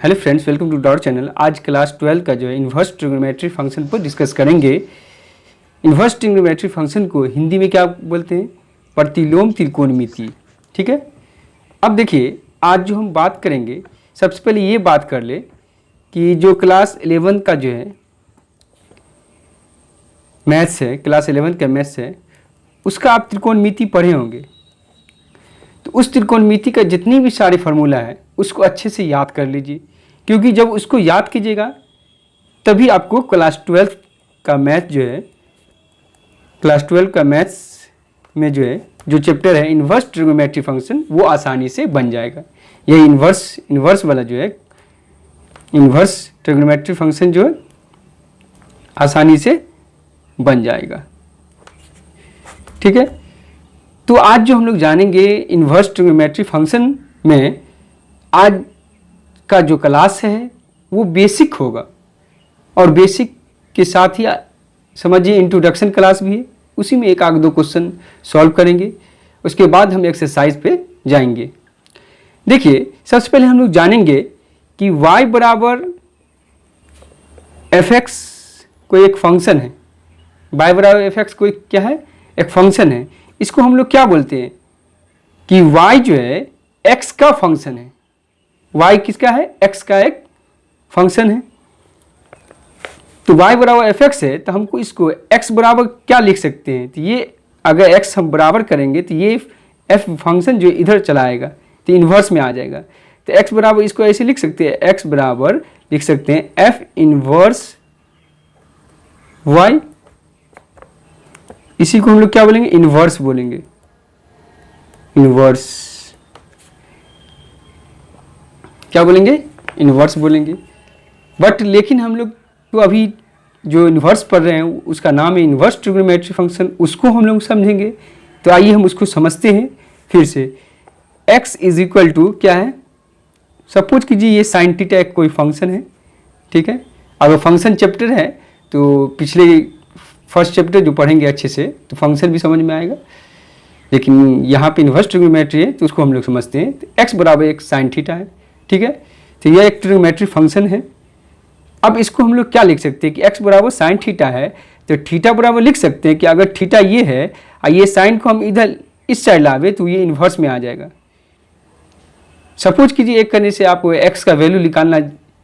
Hello friends, welcome to dot channel. आज class 12 का जो है इन्वर्स ट्रिग्नोमेट्री फंक्शन पर डिस्कस करेंगे। इन्वर्स ट्रिग्नोमेट्री फंक्शन को हिंदी में क्या बोलते हैं? प्रतिलोम त्रिकोणमिति। ठीक है। अब देखिए, आज जो हम बात करेंगे, सबसे पहले ये बात कर ले कि जो क्लास 11 का जो है मैथ्स है, क्लास 11 का मैथ्स है, उसका आप त्रिकोणमिति पढ़े होंगे। तो उस त्रिकोणमिति का जितनी भी सारे फार्मूला है उसको अच्छे से याद कर लीजिए, क्योंकि जब उसको याद कीजिएगा तभी आपको क्लास 12 का मैथ जो है, क्लास 12 का मैथ्स में जो है जो चैप्टर है इन्वर्स ट्रिग्नोमेट्री फंक्शन, वो आसानी से बन जाएगा। ये इन्वर्स वाला जो है इन्वर्स ट्रिग्नोमेट्री फंक्शन जो है आसानी से बन जाएगा। ठीक है। तो आज जो हम लोग जानेंगे इन्वर्स ट्रिग्नोमेट्री फंक्शन में, आज का जो क्लास है वो बेसिक होगा, और बेसिक के साथ ही समझिए इंट्रोडक्शन क्लास भी है। उसी में एक आध दो क्वेश्चन सॉल्व करेंगे, उसके बाद हम एक्सरसाइज पे जाएंगे। देखिए, सबसे पहले हम लोग जानेंगे कि y बराबर एफ एक्स कोई एक फंक्शन है। y बराबर एफ एक्स कोई क्या है? एक फंक्शन है। इसको हम लोग क्या बोलते हैं कि y जो है x का फंक्शन है। y किसका है? x का एक फंक्शन है। तो y बराबर एफ एक्स है, तो हमको इसको x बराबर क्या लिख सकते हैं? तो ये अगर x हम बराबर करेंगे तो ये f फंक्शन जो इधर चला आएगा तो इन्वर्स में आ जाएगा। तो x बराबर इसको ऐसे लिख सकते हैं, x बराबर लिख सकते हैं f इन्वर्स y। इसी को हम लोग क्या बोलेंगे? इन्वर्स बोलेंगे। इन्वर्स क्या बोलेंगे? इन्वर्स बोलेंगे। बट लेकिन हम लोग तो अभी जो इन्वर्स पढ़ रहे हैं उसका नाम है इन्वर्स ट्रिग्नोमेट्री फंक्शन, उसको हम लोग समझेंगे। तो आइए हम उसको समझते हैं फिर से। x इज इक्वल टू क्या है? सपोज कीजिए ये साइन थीटा एक कोई फंक्शन है। ठीक है। अगर फंक्शन चैप्टर है तो पिछले फर्स्ट चैप्टर जो पढ़ेंगे अच्छे से तो फंक्शन भी समझ में आएगा, लेकिन यहाँ पे इन्वर्स ट्रिग्नोमेट्री है तो उसको हम लोग समझते हैं। तो x बराबर एक साइन थीटा है। ठीक है। तो यह एक ट्रिग्नोमेट्री फंक्शन है। अब इसको हम लोग क्या लिख सकते हैं कि x बराबर साइन थीटा है, तो थीटा बराबर लिख सकते हैं कि अगर थीटा ये है और ये साइन को हम इधर इस साइड लावे तो ये इन्वर्स में आ जाएगा। सपोज कीजिए एक करने से आप x का वैल्यू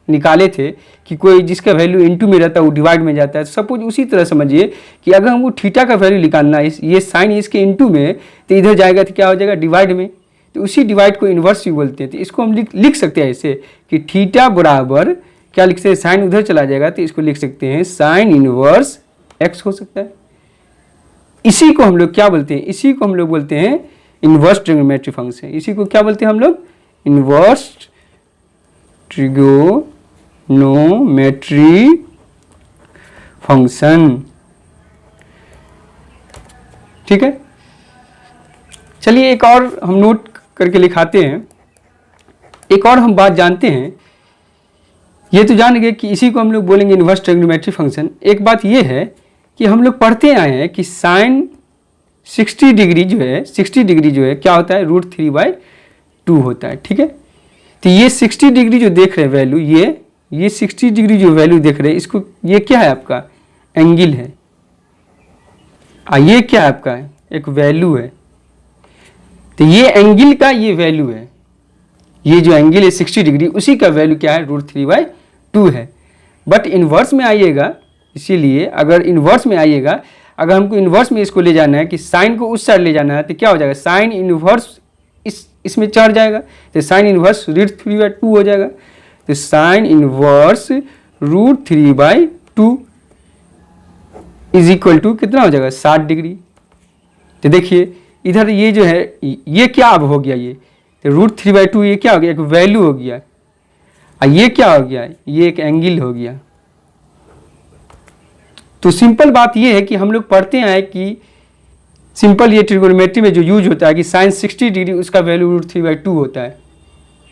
निकाले थे कि कोई जिसका वैल्यू इनटू में रहता है वो डिवाइड में जाता है। तो सपोज उसी तरह समझिए कि अगर हमको थीटा का वैल्यू निकालना है, ये साइन इसके इनटू में, तो इधर जाएगा तो क्या हो जाएगा? डिवाइड में। तो उसी डिवाइड को इन्वर्स भी बोलते हैं। तो इसको हम लिख सकते हैं ऐसे कि थीटा बराबर क्या लिख सकते हैं? साइन उधर चला जाएगा तो इसको लिख सकते हैं साइन इनवर्स x हो सकता है। इसी को हम लोग क्या बोलते हैं? इसी को हम लोग बोलते हैं इन्वर्स ट्रिग्नोमेट्री फंक्शन। इसी को क्या बोलते हैं हम लोग? Inverse trigonometry function. ठीक है। चलिए एक और हम नोट करके लिखाते हैं। एक और हम बात जानते हैं, ये तो जान गए कि इसी को हम लोग बोलेंगे इन्वर्स ट्रिग्नोमेट्री फंक्शन। एक बात ये है कि हम लोग पढ़ते आए हैं कि साइन 60 डिग्री जो है क्या होता है? √3/2 होता है। ठीक है। तो ये 60 डिग्री जो देख रहे हैं वैल्यू, ये 60 डिग्री जो वैल्यू देख रहे हैं, इसको ये क्या है? आपका एंगल है। ये क्या है? आपका एक वैल्यू है। तो ये एंगल का ये वैल्यू है। ये जो एंगल है 60 डिग्री, उसी का वैल्यू क्या है? √3/2 है। बट इन्वर्स में आइएगा, इसीलिए अगर इन्वर्स में आइएगा, अगर हमको इन्वर्स में इसको ले जाना है कि साइन को उस साइड ले जाना है, तो क्या हो जाएगा? साइन इन्वर्स इसमें चढ़ जाएगा, तो साइन इन्वर्स √3/2 हो जाएगा। तो sine inverse √3/2 is equal to कितना हो जाएगा? 60 डिग्री। तो देखिए इधर ये जो है ये क्या अब हो गया? ये तो √3/2 ये क्या हो गया? एक वैल्यू हो गया। और ये क्या हो गया? ये एक एंगल हो गया। तो सिंपल बात ये है कि हम लोग पढ़ते हैं कि सिंपल ये ट्रिग्नोमेट्री में जो यूज होता है कि साइन 60 डिग्री उसका वैल्यू √3/2 होता है।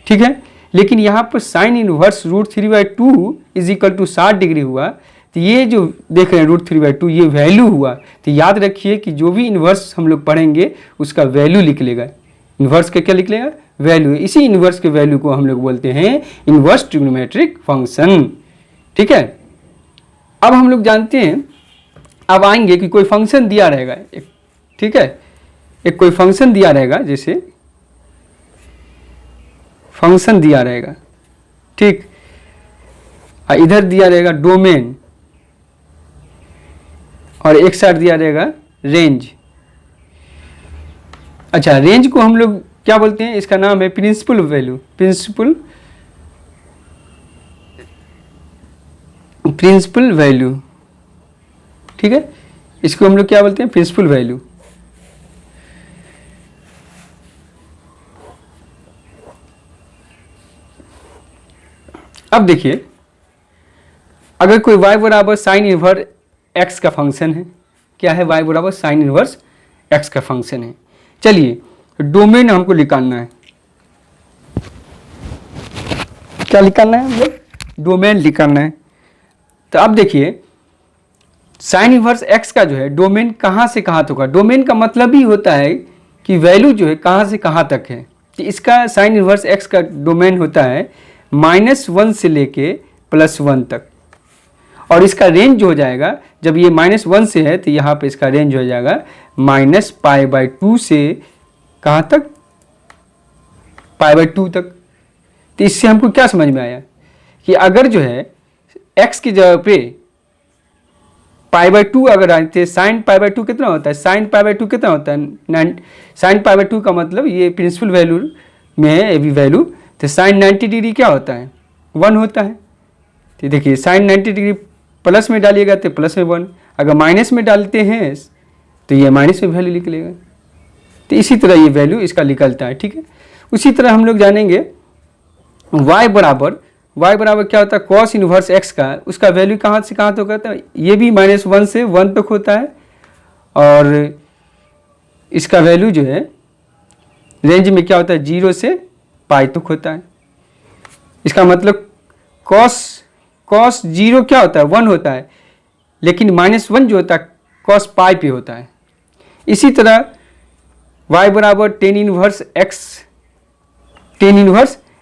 ठीक है। लेकिन यहाँ पर sine inverse √3/2 is equal to 60 degree हुआ, तो ये जो देख रहे हैं √3/2 ये वैल्यू हुआ। तो याद रखिए कि जो भी इन्वर्स हम लोग पढ़ेंगे उसका वैल्यू लिख लेगा। इन्वर्स का क्या लिख लेगा? वैल्यू है, इसी इन्वर्स के वैल्यू को हम लोग बोलते हैं इन्वर्स ट्रिग्नोमेट्रिक फंक्शन। ठीक है, अब हम लोग जानते हैं, अब आएंगे कि कोई फंक्शन दिया रहेगा एक, ठीक है, एक कोई फंक्शन दिया रहेगा, जैसे फंक्शन दिया रहेगा, ठीक, इधर दिया रहेगा डोमेन और एक साइड दिया रहेगा रेंज। अच्छा, रेंज को हम लोग क्या बोलते हैं, इसका नाम है प्रिंसिपल वैल्यू, प्रिंसिपल वैल्यू। ठीक है, इसको हम लोग क्या बोलते हैं, प्रिंसिपल वैल्यू। अब देखिए, अगर कोई y बराबर साइन इनवर्स x का फंक्शन है, क्या है, y बराबर साइन इनवर्स x का फंक्शन है। चलिए, डोमेन हमको निकालना है, क्या निकालना है, हम लोग डोमेन निकालना है। तो अब देखिए, साइन इनवर्स x का जो है डोमेन कहाँ से कहाँ तक होगा। डोमेन का मतलब ही होता है कि वैल्यू जो है कहाँ से कहाँ तक है। कि इसका साइन इनवर्स x का डोमेन होता है -1 से लेके +1 तक, और इसका रेंज जो हो जाएगा, जब ये -1 से है तो यहाँ पे इसका रेंज हो जाएगा -π/2 से कहाँ तक, π/2 तक। तो इससे हमको क्या समझ में आया कि अगर जो है x की जगह पे π/2 अगर आते, साइन π/2 कितना होता है, साइन π/2 कितना होता है, साइन π/2 का मतलब ये प्रिंसिपल वैल्यू में है ये भी वैल्यू, तो साइन 90 डिग्री क्या होता है, 1 होता है। तो देखिए, साइन 90 डिग्री प्लस में डालिएगा तो प्लस में 1, अगर माइनस में डालते हैं तो ये माइनस में वैल्यू निकलेगा। तो इसी तरह ये वैल्यू इसका निकलता है। ठीक है, उसी तरह हम लोग जानेंगे y बराबर क्या होता है, कॉस इनवर्स x का, उसका वैल्यू कहाँ से कहाँ तक होता है, ये भी -1 से 1 तक होता है, और इसका वैल्यू जो है रेंज में क्या होता है, 0 से π तक होता है। इसका मतलब कॉस 0 क्या होता है, 1 होता है, लेकिन -1 जो होता है कॉस π पे होता है। इसी तरह y बराबर टेन इनवर्स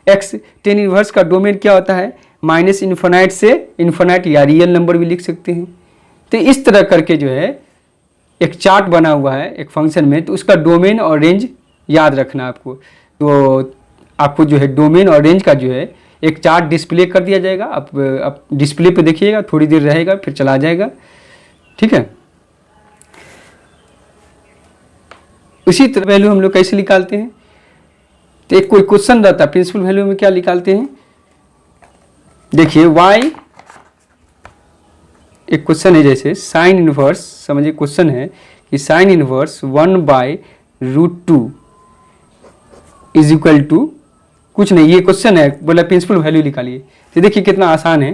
x का डोमेन क्या होता है, -∞ से इन्फिनाइट, या रियल नंबर भी लिख सकते हैं। तो इस तरह करके जो है एक चार्ट बना हुआ है एक फंक्शन में, तो उसका डोमेन और रेंज याद रखना आपको। तो आपको जो है डोमेन और रेंज का जो है एक चार्ट डिस्प्ले कर दिया जाएगा, आप डिस्प्ले पे देखिएगा, थोड़ी देर रहेगा फिर चला जाएगा। ठीक है, उसी तरह वैल्यू हम लोग कैसे निकालते हैं, तो एक कोई क्वेश्चन रहता है, प्रिंसिपल वैल्यू में क्या निकालते हैं, देखिए y, एक क्वेश्चन है जैसे साइन इनवर्स, समझिए क्वेश्चन है कि sine inverse 1/√2 is equal to कुछ नहीं, ये क्वेश्चन है, बोला प्रिंसिपल वैल्यू निकालिए। तो देखिए कितना आसान है।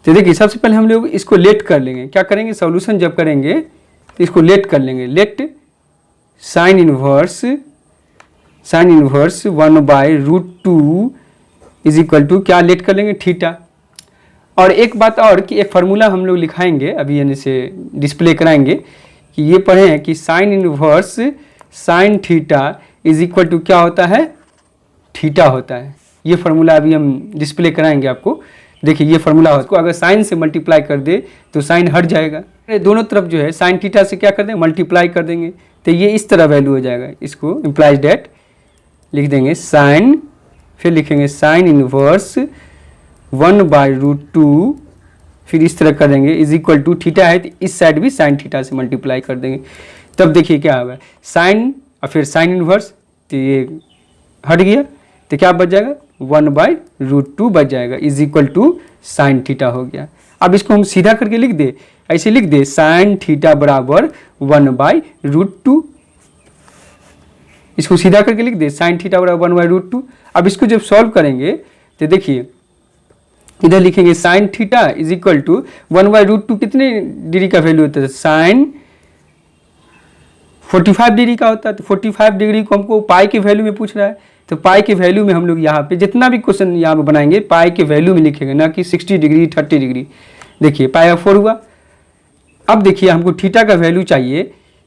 तो देखिए, सबसे पहले हम लोग इसको लेट कर लेंगे, क्या करेंगे, सॉल्यूशन जब करेंगे तो इसको लेट कर लेंगे, let sine inverse 1/√2 is equal to क्या लेट कर लेंगे, थीटा। और एक बात और कि एक फार्मूला हम लोग लिखाएंगे, अभी यानी से डिस्प्ले कराएंगे कि ये पढ़े हैं कि sine inverse sine theta is equal to क्या होता है, थीटा होता है। ये फार्मूला अभी हम डिस्प्ले कराएंगे आपको। देखिए ये फार्मूला हो, अगर साइन से मल्टीप्लाई कर दे तो साइन हट जाएगा, दोनों तरफ जो है साइन थीटा से क्या कर देंगे, मल्टीप्लाई कर देंगे, तो ये इस तरह वैल्यू हो जाएगा। इसको इम्प्लाइज डेट लिख देंगे साइन, फिर लिखेंगे साइन इनवर्स 1/√2, फिर इस तरह कर देंगे इज इक्वल टू थीटा है तो इस साइड भी साइन थीटा से मल्टीप्लाई कर देंगे। तब देखिए क्या होगा, साइन और फिर साइन इनवर्स, तो ये हट गया तो क्या बच जाएगा, 1/√2 बच जाएगा is equal to sine theta हो गया। अब इसको हम सीधा करके लिख दे, ऐसे लिख दे साइन थीटा बराबर 1/√2, इसको सीधा करके लिख दे साइन थीटा बराबर 1/√2। अब इसको जब सॉल्व करेंगे तो देखिए इधर लिखेंगे sine theta is equal to 1/√2 कितने डिग्री का वैल्यू होता है, साइन 45 डिग्री का होता है। तो 45 डिग्री को हमको पाई के वैल्यू में पूछ रहा है, तो पाई के वैल्यू में हम लोग यहाँ पे जितना भी क्वेश्चन यहाँ पे बनाएंगे पाई के वैल्यू में लिखेंगे, ना कि 60 डिग्री 30 डिग्री। देखिए पाई 4 हुआ। अब देखिए हमको थीटा का वैल्यू चाहिए,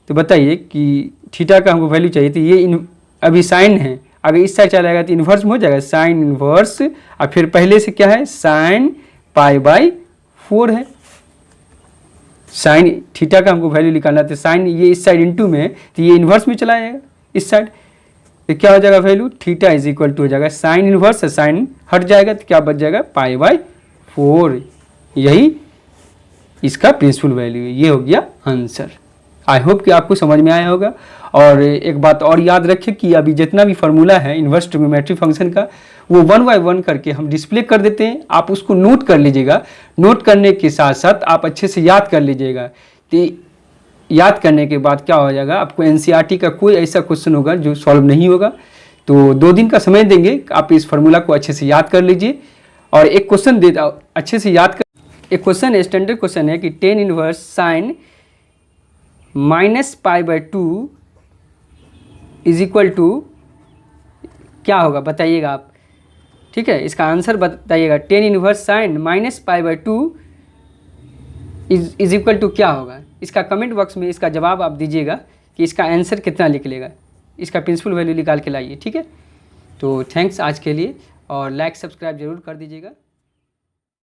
तो बताइए कि थीटा का हमको वैल्यू चाहिए, तो ये अभी साइन है अगर इस साइड चला जाएगा तो इन्वर्स में हो जाएगा साइन इन्वर्स, और फिर पहले से क्या है साइन π/4 है। साइन थीटा का हमको वैल्यू निकालना है, तो साइन ये इस साइड इंटू में है तो ये इन्वर्स में चला जाएगा इस साइड, तो क्या हो जाएगा value theta is equal to हो जाएगा साइन इन्वर्स से साइन हट जाएगा तो क्या बच जाएगा π/4। यही इसका प्रिंसिपल वैल्यू है। ये हो गया आंसर। आई होप कि आपको समझ में आया होगा। और एक बात और याद रखें कि अभी जितना भी फार्मूला है इन्वर्स ट्रिग्नोमेट्रिक फंक्शन का वो 1 बाय 1 करके हम डिस्प्ले कर देते हैं, आप उसको नोट कर लीजिएगा। नोट करने के साथ साथ आप अच्छे से याद कर लीजिएगा। तो याद करने के बाद क्या हो जाएगा, आपको एनसीईआरटी का कोई ऐसा क्वेश्चन होगा जो सॉल्व नहीं होगा। तो 2 दिन का समय देंगे, आप इस फार्मूला को अच्छे से याद कर लीजिए। और एक क्वेश्चन दे अच्छे से याद कर, एक क्वेश्चन स्टैंडर्ड क्वेश्चन है कि tan inverse sine -π/2 is equal to क्या होगा बताइएगा आप, ठीक है। इसका आंसर बताइएगा। Tan inverse sine -π/2 is equal to क्या होगा, इसका कमेंट बॉक्स में इसका जवाब आप दीजिएगा कि इसका आंसर कितना निकलेगा। इसका प्रिंसिपल वैल्यू निकाल के लाइए, ठीक है। तो थैंक्स आज के लिए, और लाइक सब्सक्राइब जरूर कर दीजिएगा।